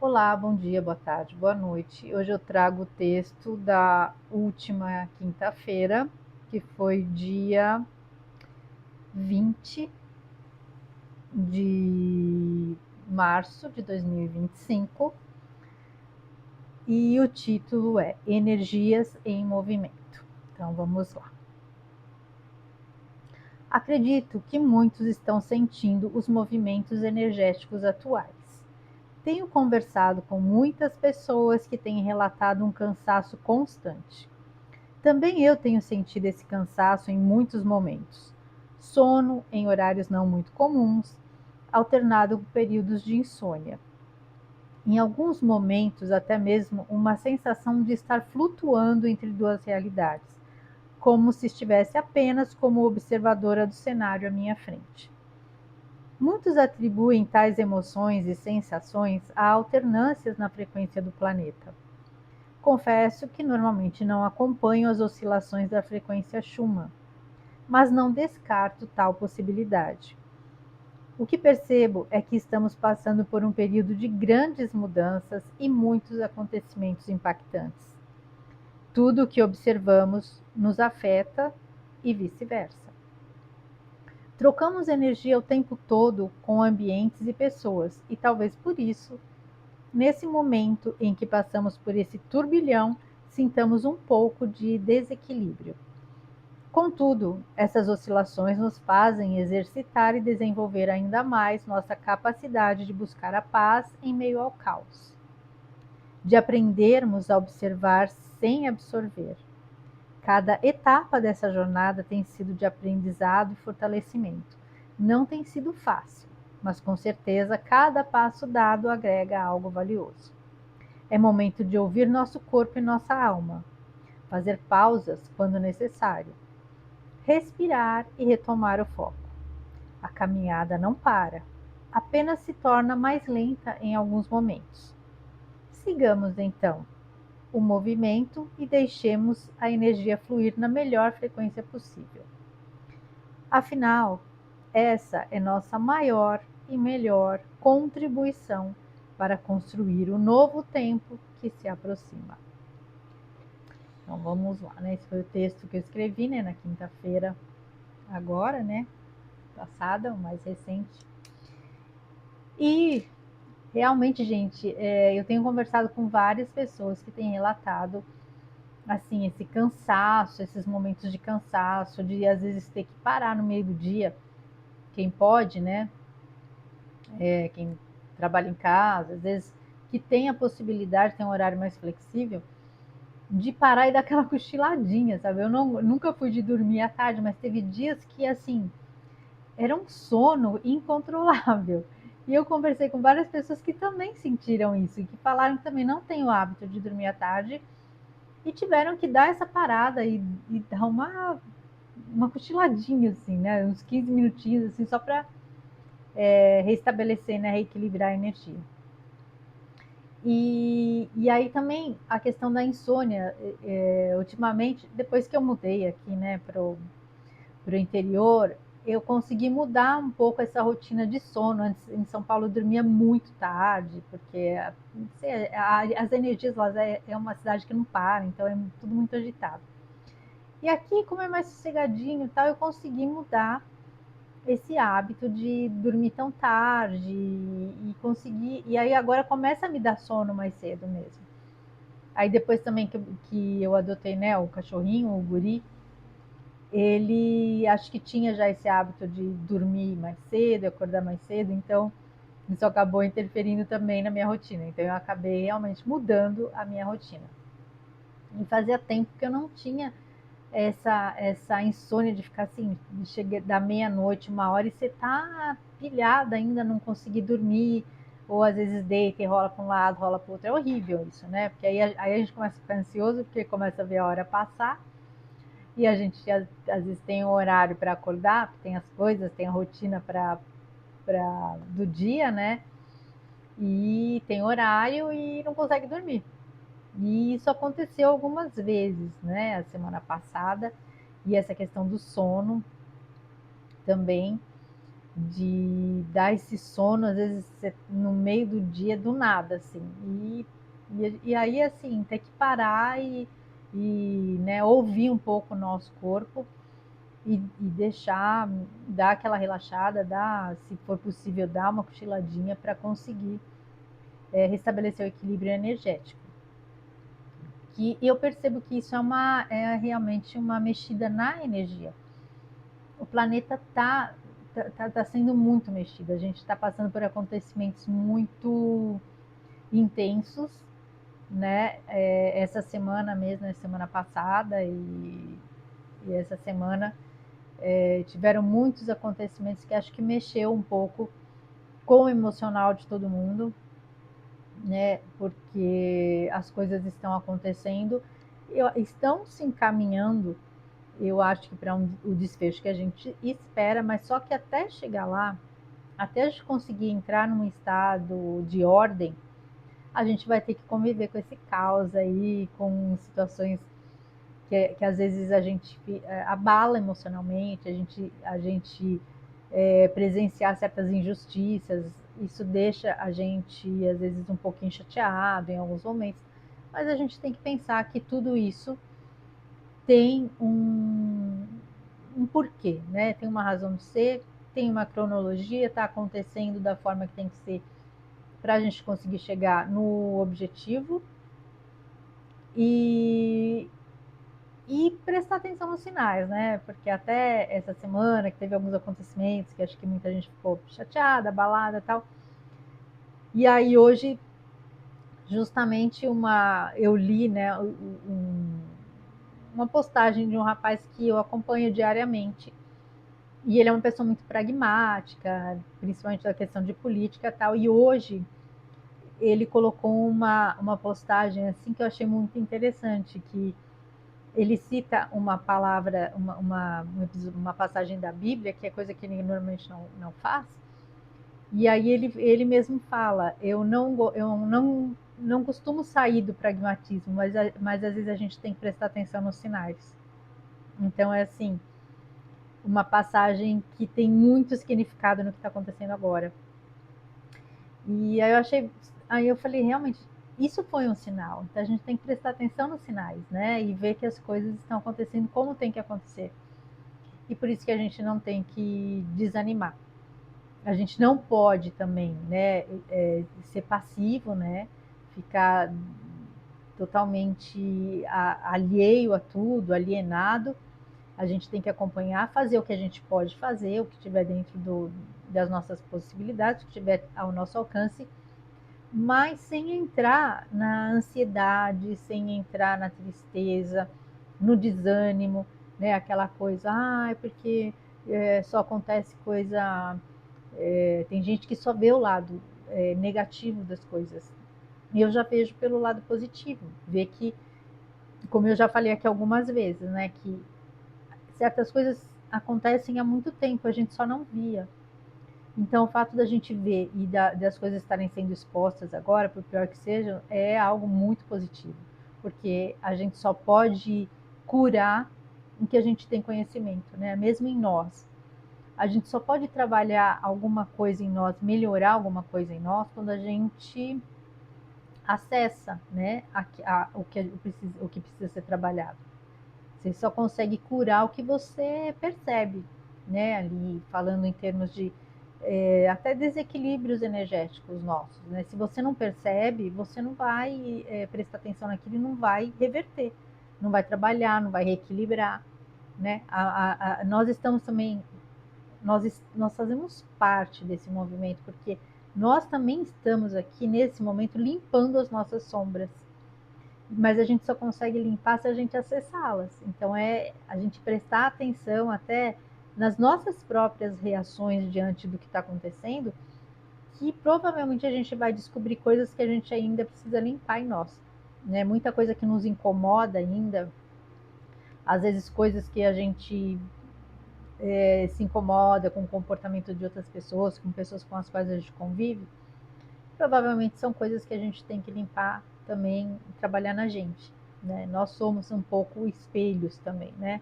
Olá, bom dia, boa tarde, boa noite. Hoje eu trago o texto da última quinta-feira, que foi dia 20 de março de 2025, e o título é Energias em Movimento. Então vamos lá. Acredito que muitos estão sentindo os movimentos energéticos atuais. Tenho conversado com muitas pessoas que têm relatado um cansaço constante. Também eu tenho sentido esse cansaço em muitos momentos. Sono em horários não muito comuns, alternado com períodos de insônia. Em alguns momentos, até mesmo uma sensação de estar flutuando entre duas realidades, como se estivesse apenas como observadora do cenário à minha frente. Muitos atribuem tais emoções e sensações a alternâncias na frequência do planeta. Confesso que normalmente não acompanho as oscilações da frequência Schumann, mas não descarto tal possibilidade. O que percebo é que estamos passando por um período de grandes mudanças e muitos acontecimentos impactantes. Tudo o que observamos nos afeta e vice-versa. Trocamos energia o tempo todo com ambientes e pessoas, e talvez por isso, nesse momento em que passamos por esse turbilhão, sintamos um pouco de desequilíbrio. Contudo, essas oscilações nos fazem exercitar e desenvolver ainda mais nossa capacidade de buscar a paz em meio ao caos, de aprendermos a observar sem absorver. Cada etapa dessa jornada tem sido de aprendizado e fortalecimento. Não tem sido fácil, mas com certeza cada passo dado agrega algo valioso. É momento de ouvir nosso corpo e nossa alma, fazer pausas quando necessário, respirar e retomar o foco. A caminhada não para, apenas se torna mais lenta em alguns momentos. Sigamos então o movimento e deixemos a energia fluir na melhor frequência possível. Afinal, essa é nossa maior e melhor contribuição para construir o novo tempo que se aproxima. Então vamos lá, né? Esse foi o texto que eu escrevi, né, na quinta-feira, agora, né? Passada, o mais recente. E realmente, gente, eu tenho conversado com várias pessoas que têm relatado assim esse cansaço, esses momentos de cansaço, de às vezes ter que parar no meio do dia, quem pode, né? Quem trabalha em casa, às vezes que tem a possibilidade, tem um horário mais flexível, de parar e dar aquela cochiladinha, sabe? Eu nunca fui de dormir à tarde, mas teve dias que assim era um sono incontrolável. E eu conversei com várias pessoas que também sentiram isso e que falaram que também não têm o hábito de dormir à tarde e tiveram que dar essa parada e dar uma cochiladinha, assim, né? Uns 15 minutinhos, assim, só para restabelecer, né? Reequilibrar a energia. E aí também a questão da insônia, ultimamente, depois que eu mudei aqui, né, para o interior, eu consegui mudar um pouco essa rotina de sono. Antes, em São Paulo, eu dormia muito tarde, porque as energias lá é uma cidade que não para, então é tudo muito agitado. E aqui, como é mais sossegadinho e tal, eu consegui mudar esse hábito de dormir tão tarde e conseguir. E aí agora começa a me dar sono mais cedo mesmo. Aí depois também que eu adotei, né, o cachorrinho, o guri, ele acho que tinha já esse hábito de dormir mais cedo, acordar mais cedo, então isso acabou interferindo também na minha rotina. Então eu acabei realmente mudando a minha rotina. E fazia tempo que eu não tinha essa insônia de ficar assim, de chegar da meia-noite, 1 hora, e você tá pilhada ainda, não conseguir dormir, ou às vezes deita e rola para um lado, rola para o outro. É horrível isso, né? Porque aí a gente começa a ficar ansioso, porque começa a ver a hora passar. E a gente às vezes tem um horário para acordar, tem as coisas, tem a rotina do dia, né? E tem horário e não consegue dormir. E isso aconteceu algumas vezes, né? A semana passada, e essa questão do sono também. de dar esse sono, às vezes no meio do dia, do nada, assim. E aí, assim, ter que parar né, ouvir um pouco o nosso corpo e deixar, dar aquela relaxada, se for possível, dar uma cochiladinha para conseguir restabelecer o equilíbrio energético. E eu percebo que isso é realmente uma mexida na energia. O planeta tá sendo muito mexido. A gente está passando por acontecimentos muito intensos, né? Essa semana mesmo, a semana passada e essa semana tiveram muitos acontecimentos que acho que mexeu um pouco com o emocional de todo mundo, né? Porque as coisas estão acontecendo, estão se encaminhando, eu acho que para o desfecho que a gente espera, mas só que até chegar lá, até a gente conseguir entrar num estado de ordem, a gente vai ter que conviver com esse caos aí, com situações que às vezes a gente abala emocionalmente, a gente presenciar certas injustiças, isso deixa a gente às vezes um pouquinho chateado em alguns momentos, mas a gente tem que pensar que tudo isso tem um porquê, né? Tem uma razão de ser, tem uma cronologia, está acontecendo da forma que tem que ser para a gente conseguir chegar no objetivo e, e prestar atenção nos sinais, né? Porque até essa semana que teve alguns acontecimentos que acho que muita gente ficou chateada, abalada e tal. E aí hoje, justamente eu li, né, uma postagem de um rapaz que eu acompanho diariamente. E ele é uma pessoa muito pragmática, principalmente da questão de política e tal. E hoje ele colocou uma postagem assim que eu achei muito interessante, que ele cita uma palavra, uma passagem da Bíblia, que é coisa que ele normalmente não faz, e aí ele mesmo fala, eu não costumo sair do pragmatismo, mas às vezes a gente tem que prestar atenção nos sinais. Então é assim, uma passagem que tem muito significado no que está acontecendo agora. E aí eu falei, realmente, isso foi um sinal. Então a gente tem que prestar atenção nos sinais, né? E ver que as coisas estão acontecendo como tem que acontecer. E por isso que a gente não tem que desanimar. A gente não pode também, né, ser passivo, né? Ficar totalmente alheio a tudo, alienado. A gente tem que acompanhar, fazer o que a gente pode fazer, o que estiver dentro das nossas possibilidades, o que estiver ao nosso alcance, mas sem entrar na ansiedade, sem entrar na tristeza, no desânimo, né? Aquela coisa, porque só acontece coisa. Tem gente que só vê o lado negativo das coisas. E eu já vejo pelo lado positivo, ver que, como eu já falei aqui algumas vezes, né? Que certas coisas acontecem há muito tempo, a gente só não via. Então, o fato da gente ver das coisas estarem sendo expostas agora, por pior que sejam, é algo muito positivo, porque a gente só pode curar em que a gente tem conhecimento, né? Mesmo em nós. A gente só pode trabalhar alguma coisa em nós, melhorar alguma coisa em nós, quando a gente acessa, né, o que precisa ser trabalhado. Você só consegue curar o que você percebe, né? Ali falando em termos de até desequilíbrios energéticos nossos, né? Se você não percebe, você não vai prestar atenção naquilo e não vai reverter, não vai trabalhar, não vai reequilibrar, né? Nós estamos também, nós fazemos parte desse movimento, porque nós também estamos aqui nesse momento limpando as nossas sombras, mas a gente só consegue limpar se a gente acessá-las. Então é a gente prestar atenção até nas nossas próprias reações diante do que está acontecendo, que provavelmente a gente vai descobrir coisas que a gente ainda precisa limpar em nós, né? Muita coisa que nos incomoda ainda, às vezes coisas que a gente se incomoda com o comportamento de outras pessoas, com pessoas com as quais a gente convive, provavelmente são coisas que a gente tem que limpar também, trabalhar na gente, né? Nós somos um pouco espelhos também, né?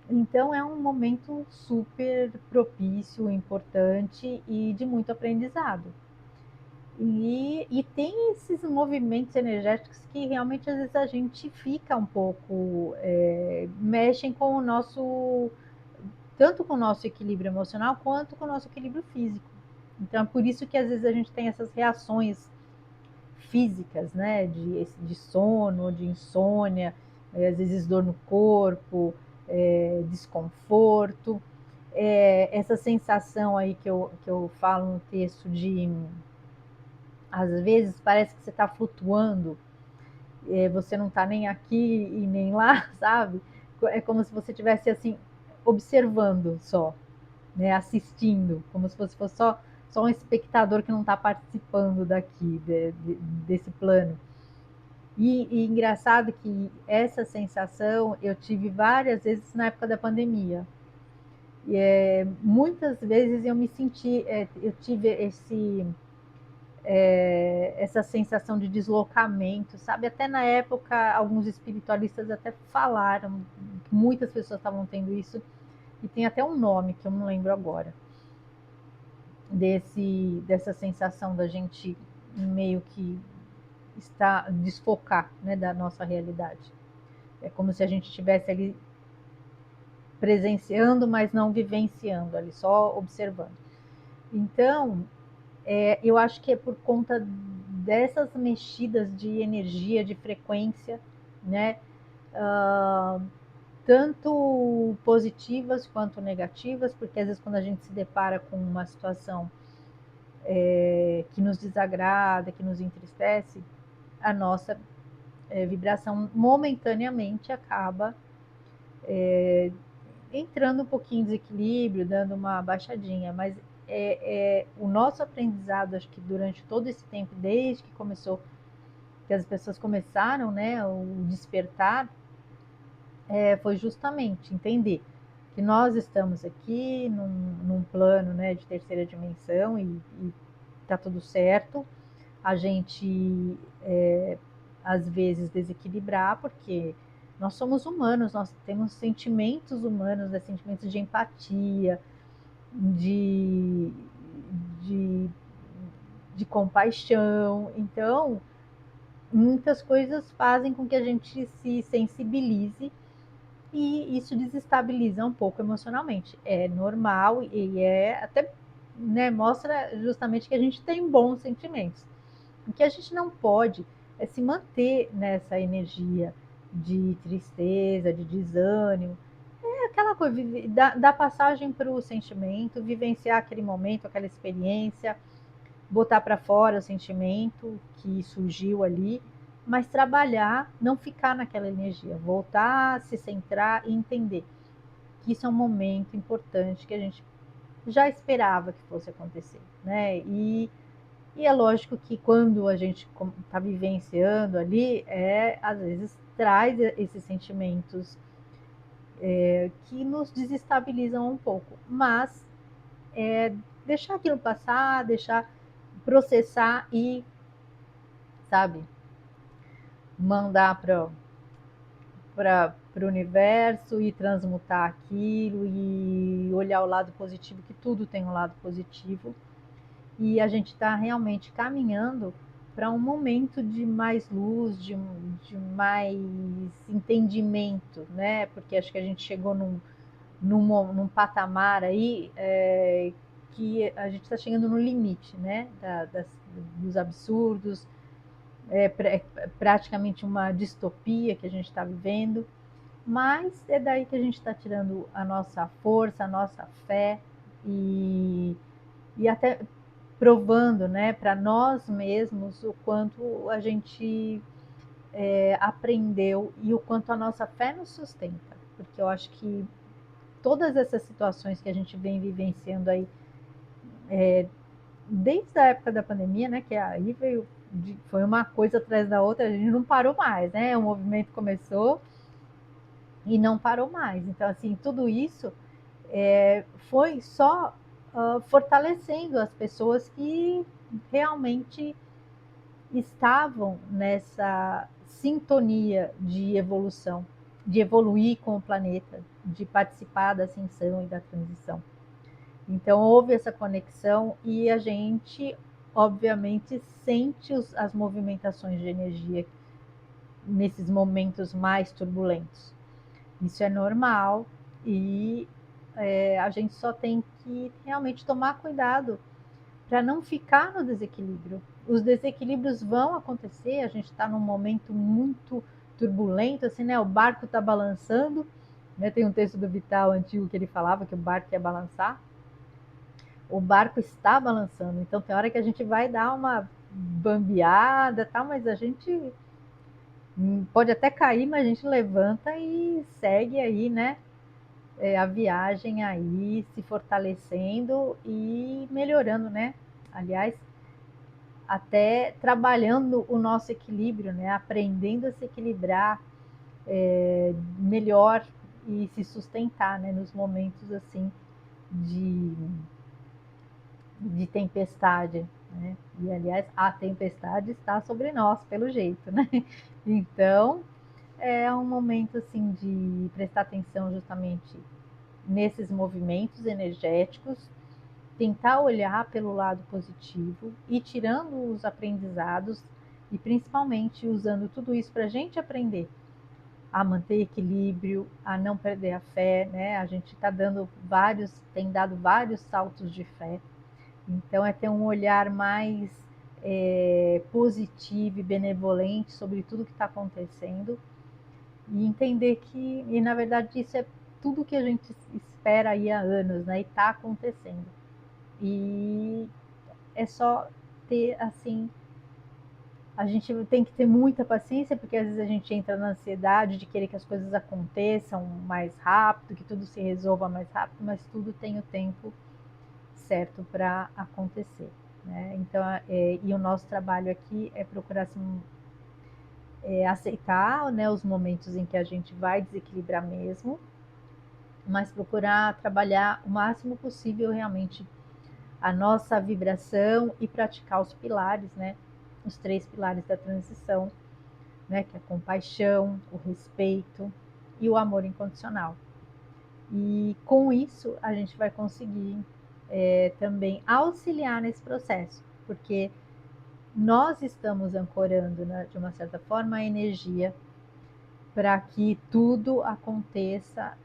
Então é um momento super propício, importante e de muito aprendizado. E tem esses movimentos energéticos que realmente às vezes a gente fica um pouco, mexem com o nosso, tanto com o nosso equilíbrio emocional quanto com o nosso equilíbrio físico. Então é por isso que às vezes a gente tem essas reações físicas, né, de sono, de insônia, às vezes dor no corpo, desconforto, essa sensação aí que eu falo no texto de, às vezes parece que você está flutuando, você não está nem aqui e nem lá, sabe? É como se você estivesse assim, observando só, né? Assistindo, como se fosse só um espectador que não está participando daqui, desse plano. E engraçado que essa sensação eu tive várias vezes na época da pandemia. Muitas vezes eu me senti, eu tive essa sensação de deslocamento, sabe? Até na época, alguns espiritualistas até falaram que muitas pessoas estavam tendo isso, e tem até um nome que eu não lembro agora, dessa sensação da gente meio que está desfocar, né, da nossa realidade. É como se a gente estivesse ali presenciando, mas não vivenciando, ali só observando. Então, eu acho que é por conta dessas mexidas de energia, de frequência, né? Uh, Tanto positivas quanto negativas, porque às vezes quando a gente se depara com uma situação que nos desagrada, que nos entristece, a nossa vibração momentaneamente acaba entrando um pouquinho em desequilíbrio, dando uma baixadinha, mas o nosso aprendizado, acho que durante todo esse tempo, desde que começou, que as pessoas começaram, né, o despertar, foi justamente entender que nós estamos aqui num plano, né, de terceira dimensão e tá tudo certo. A gente às vezes desequilibrar, porque nós somos humanos, nós temos sentimentos humanos, né, sentimentos de empatia, de, de, de compaixão. Então, muitas coisas fazem com que a gente se sensibilize e isso desestabiliza um pouco emocionalmente. É normal e até, né, mostra justamente que a gente tem bons sentimentos. O que a gente não pode é se manter nessa energia de tristeza, de desânimo. É aquela coisa, dar passagem para o sentimento, vivenciar aquele momento, aquela experiência, botar para fora o sentimento que surgiu ali, mas trabalhar, não ficar naquela energia, voltar, se centrar e entender que isso é um momento importante que a gente já esperava que fosse acontecer, né? E é lógico que quando a gente está vivenciando ali, às vezes traz esses sentimentos que nos desestabilizam um pouco, mas deixar aquilo passar, deixar processar e, sabe, mandar para o universo e transmutar aquilo e olhar o lado positivo, que tudo tem um lado positivo. E a gente está realmente caminhando para um momento de mais luz, de mais entendimento, né? Porque acho que a gente chegou num patamar aí que a gente está chegando no limite, né? Dos absurdos, praticamente uma distopia que a gente está vivendo, mas é daí que a gente está tirando a nossa força, a nossa fé e até provando, né, para nós mesmos o quanto a gente aprendeu e o quanto a nossa fé nos sustenta, porque eu acho que todas essas situações que a gente vem vivenciando aí desde a época da pandemia, né, que aí veio foi uma coisa atrás da outra, a gente não parou mais, né? O movimento começou e não parou mais. Então, assim, tudo isso foi só fortalecendo as pessoas que realmente estavam nessa sintonia de evolução, de evoluir com o planeta, de participar da ascensão e da transição. Então houve essa conexão e a gente, obviamente, sente as movimentações de energia nesses momentos mais turbulentos. Isso é normal e a gente só tem que realmente tomar cuidado para não ficar no desequilíbrio. Os desequilíbrios vão acontecer, a gente está num momento muito turbulento, assim, né? O barco está balançando, né? Tem um texto do Vital antigo que ele falava que o barco ia balançar. O barco está balançando, então tem hora que a gente vai dar uma bambeada, tal, mas a gente pode até cair, mas a gente levanta e segue aí, né? A viagem aí se fortalecendo e melhorando, né? Aliás, até trabalhando o nosso equilíbrio, né? Aprendendo a se equilibrar melhor e se sustentar, né? Nos momentos assim de, de tempestade, né? E aliás, a tempestade está sobre nós, pelo jeito, né? Então, é um momento assim de prestar atenção justamente nesses movimentos energéticos, tentar olhar pelo lado positivo e tirando os aprendizados e principalmente usando tudo isso para a gente aprender a manter equilíbrio, a não perder a fé, né? A gente tem dado vários saltos de fé. Então é ter um olhar mais positivo e benevolente sobre tudo que está acontecendo e entender que, e na verdade isso é tudo que a gente espera aí há anos, né? E está acontecendo. E é só ter assim, a gente tem que ter muita paciência, porque às vezes a gente entra na ansiedade de querer que as coisas aconteçam mais rápido, que tudo se resolva mais rápido, mas tudo tem o tempo certo para acontecer, né? Então, e o nosso trabalho aqui é procurar assim, aceitar, né, os momentos em que a gente vai desequilibrar mesmo, mas procurar trabalhar o máximo possível realmente a nossa vibração e praticar os pilares, né? Os 3 pilares da transição, né? Que é a compaixão, o respeito e o amor incondicional. E com isso a gente vai conseguir também auxiliar nesse processo, porque nós estamos ancorando, né, de uma certa forma, a energia para que tudo aconteça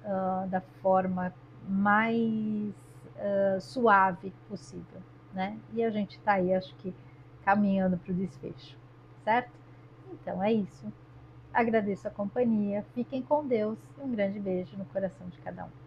da forma mais suave possível, né? E a gente está aí, acho que, caminhando para o desfecho, certo? Então é isso. Agradeço a companhia, fiquem com Deus e um grande beijo no coração de cada um.